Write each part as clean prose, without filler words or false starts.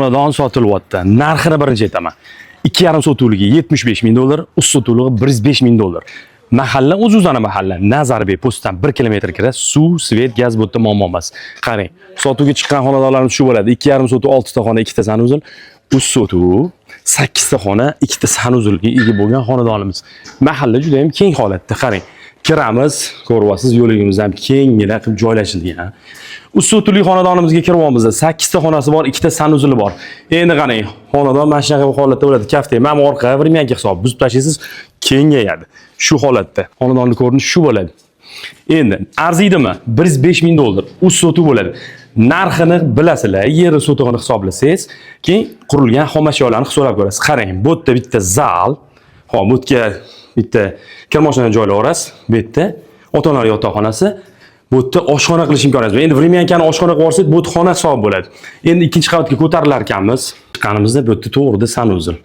xonadon sotilyapti. Narxini birinchi aytaman. 2,5 sotuvligi $75,000, uch sotuvligi $105,000. Mahalla o'z-o'zana mahalla. Nazarbek postdan 1 kilometr kira suv, svet, gaz bu yerda muammo emas. Qarang, sotuvga chiqqan xonadonlarimiz shu bo'ladi. 2,5 sotuv, 6 ta xona, 2 ta sanuzul, 3 sotuv, 8 ta xona, 2 ta sanuzulga ega bo'lgan xonadonimiz. Mahalla juda ham keng holatda. Qarang, kiramiz, ko'ryapsiz, yo'ligimiz ham kengina qilib joylashilgan. 3 sotuvli xonadonimizga kiryapmiz. 8 ta xonasi bor, 2 ta sanuzuli bor. Endi qarang, xonadon mana shunaqa holatda bo'ladi. Kafta, mana orqa vremyanka hisob buzib tashlaysiz, kengayadi. Shu holatda. Xonadonning ko'rinishi shu bo'ladi. Endi arziydimi? $105,000. 3 sotuv bo'ladi. Narxini bilasizlar, yeri sotug'ini hisoblasangiz, keyin qurilgan xom ashyolarni hisoblab ko'rasiz. Qarang, bu yerda bitta zal, hop, bu yerga bitta kirmoshini joylayverasiz. Bu yerda ota-onalar yotoqxonasi, bu yerda oshxona qilish imkoniyati bor. Endi vremyankani oshxona qilib olsak, bu yerda xona hisob bo'ladi. Endi ikkinchi qavatga ko'tarilar ekanmiz. Chiqqanimizda bu yerda to'g'rida sanuzul.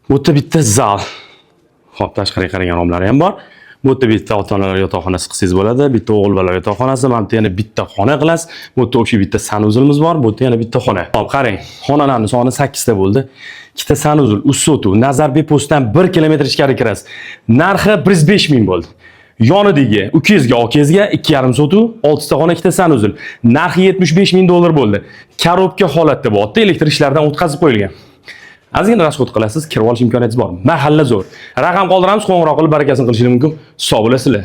Bu yerda bitta zal. Hop, tashqariga qaragan romlari ham bor. Bu yerda bitta ota-onalar yotoqxonasi qilsangiz bo'ladi, bitta o'g'il bola yotoqxonasi, mana bu yerda yana bitta xona qilasiz. Bu yerda o'sha bitta sanuzulimiz bor, bu yerda yana bitta xona. Hop, qarang, xonalarning soni 8 ta bo'ldi. Ikkita sanuzul, 3 sotuv, Nazarbek postdan 1 kilometr ichkari kirasiz. Narxi 105,000 bo'ldi. Yonidagi ukangizga, akangizga 2,5 sotuv, 6 ta xona, 2 ta sanuzul. Narxi $75,000 bo'ldi. Korobka holatda bo'lyapti, elektr ishlaridan o'tkazib qo'yilgan. Ozgina rasxod qilasiz, kirib olish imkoniyatingiz bor. Mahalla zo'r. Raqam qoldiramiz, qo'ng'iroq qilib barakasini qilishingiz mumkin. Sog' bo'lasizlar.